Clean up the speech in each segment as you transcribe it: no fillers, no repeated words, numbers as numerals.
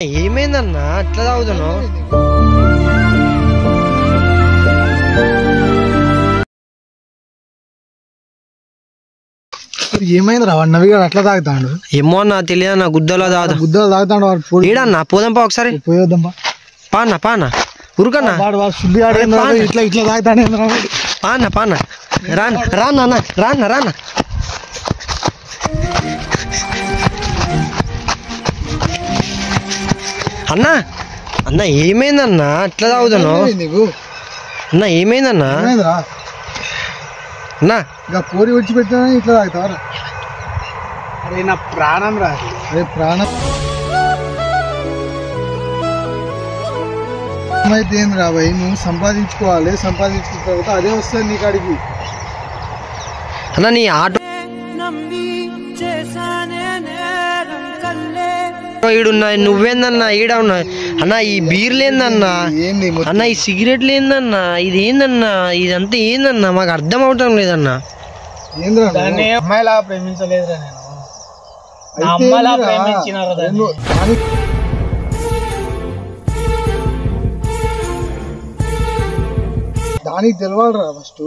ఏమైందన్నా అట్లా తాగుతున్నావు? ఏమైందిరా వాడు నవిగాడు అట్లా తాగుతాడు? ఏమో అన్న తెలియదు అన్న, గుద్దలో తాగుతాడు వాడు. ఏడన్నా పోదాంపా ఒకసారి, పోయేద్దాంపా. పాన్న పాన్న ఉరుకన్నా, వాడు శుద్ధి ఇట్లా ఇట్లా తాగుతాడు. పాన్న పాన్న రాన్న రాన్న అన్న రాన్న రాన్న. అన్నా అన్న ఏమైందన్నా అట్లా తాగుతున్నావు? అన్న ఏమైందన్నా? అన్నా ఇంకా కోరి విడిచిపెట్టినా ఇట్లా తాగుతావరా? అరే నా ప్రాణం రా. అరే ప్రాణం అయితే ఏం రా భయ్, నువ్వు సంపాదించుకోవాలి. సంపాదించుకున్న తర్వాత అదే వస్తుంది నీ కాడికి. అన్న నీ ఆటో ఈడున్నా, నువ్వేందన్నా ఈడ ఉన్నా అన్న? ఈ బీర్లు ఏందన్నా అన్న? ఈ సిగరెట్లు ఏందన్నా? ఇది ఏందన్నా? ఇదంతా ఏందన్నా? మాకు అర్థం అవటం లేదన్నా. అమ్మాయిలా ప్రేమించలేదురా నేను, అమ్మాయిలా ప్రేమించినారా దాన్ని. దానికి తెలవాలరా ఫస్ట్.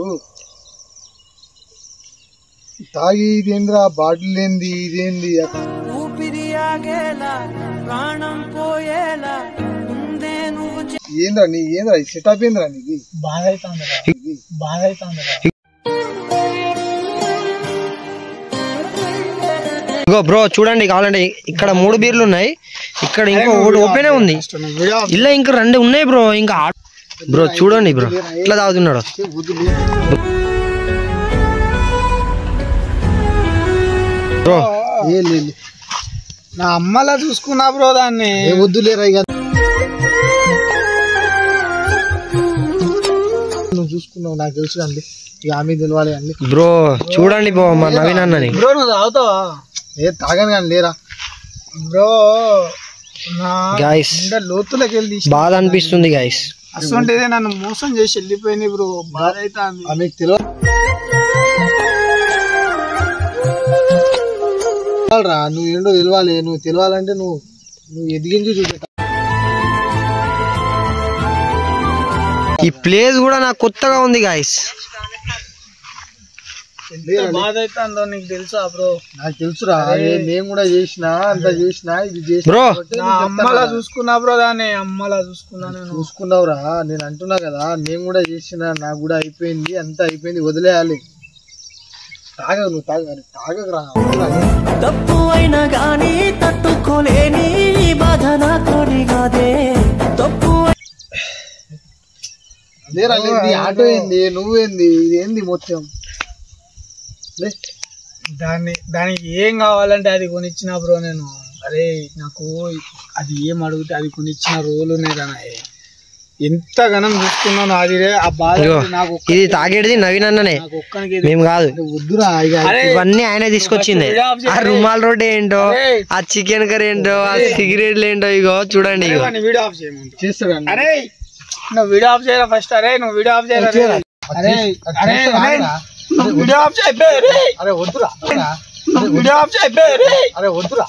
తాగి ఇదేంద్రా, బాటిల్ ఏంది, ఇదేంది ఏంద్రా నీ, ఏంద్రా ఈ సెటప్ ఏంద్రా నీది? బాగా ఇగో బ్రో చూడండి, కావాలంటే ఇక్కడ 3 బీర్లు ఉన్నాయి, ఇక్కడ ఇంకో ఒకటి ఓపెన్ ఉంది, ఇలా ఇంకా 2 ఉన్నాయి బ్రో. ఇంకా బ్రో చూడండి బ్రో ఇట్లా తాగుతున్నాడు బ్రో. నా అమ్మలా చూసుకున్నా బ్రో దాన్ని. వద్దులేరా ఇక, నువ్వు చూసుకున్నావు నాకు తెలుసు అండి, ఇక ఆమె తెలవాలి అండి. బ్రో చూడండి బ్రో మా నవీన్ అన్నని. బ్రో నువ్వు తాగుతావా? తాగాను కానీ లేరా బ్రో. గైస్ లోతులోకి వెళ్ళి బాధ అనిపిస్తుంది గైస్. అసలు నన్ను మోసం చేసి వెళ్ళిపోయింది బ్రో, బాధ అయితే. మీకు తెలియరా, నువ్వు ఏంటో తెలియాలి. నువ్వు తెలియాలంటే నువ్వు ఎదిగించి చూపెట్ట. ఈ ప్లేస్ కూడా నాకు కొత్తగా ఉంది గైస్. బాధ అవుతుందో నీకు తెలుసా బ్రో? నాకు తెలుసురా, నేను కూడా చేసిన, అంత చేసిన, ఇది చేసిన బ్రో. అమ్మలా చూసుకున్నా బ్రో దాన్ని, అమ్మలా చూసుకున్నా. చూసుకున్నావురా, నేను అంటున్నా కదా, నేను కూడా చేసిన, నాకు కూడా అయిపోయింది, అంతా అయిపోయింది, వదిలేయాలి. తాగ, నువ్వు తాగరా. తప్పు అయినా గానీ తట్టుకోలేని బాధ నాతోని కాదే. తప్పు లేరా, ఆటో ఏంది, నువ్వేంది, ఇదేంది మొత్తం? దానికి ఏం కావాలంటే అది కొనిచ్చిన బ్రో నేను. అరే నాకు అది ఏం అడిగితే అది కొనిచ్చిన రోజులు ఉన్నాయి. ఎంత ఘనం చూసుకున్నాను అది. ఆ బాధ నాకు. ఇది తాగేది నవీన్ అన్ననే, మేము కాదు. వద్దురా, ఇవన్నీ ఆయన తీసుకొచ్చింది. ఆ రుమాల్ రోడ్ ఏంటో, ఆ చికెన్ కర్రీ ఏంటో, ఆ సిగరెట్లు ఏంటో, ఇగో చూడండి. వీడియో ఆఫ్ చేస్తాడు. అరే నువ్వు వీడియో ఆఫ్ చేయరా ఫస్ట్. అరే నువ్వు వీడియో ఆఫ్ చేయరా. అరే అరే వీడియో ఆఫ్ చేయి. అరే వద్దురా, వీడియో ఆఫ్ చేయి. అరే వద్దురా.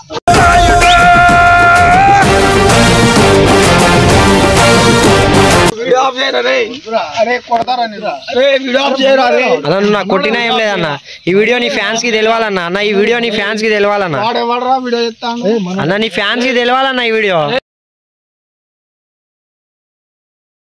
నాకు కొట్టినా ఏం లేదన్న. ఈ వీడియో నీ ఫ్యాన్స్ కి తెలవాలన్నా. అన్న ఈ వీడియో నీ ఫ్యాన్స్ కి తెలవాలన్నా. అన్న నీ ఫ్యాన్స్ కి తెలవాలన్నా ఈ వీడియో.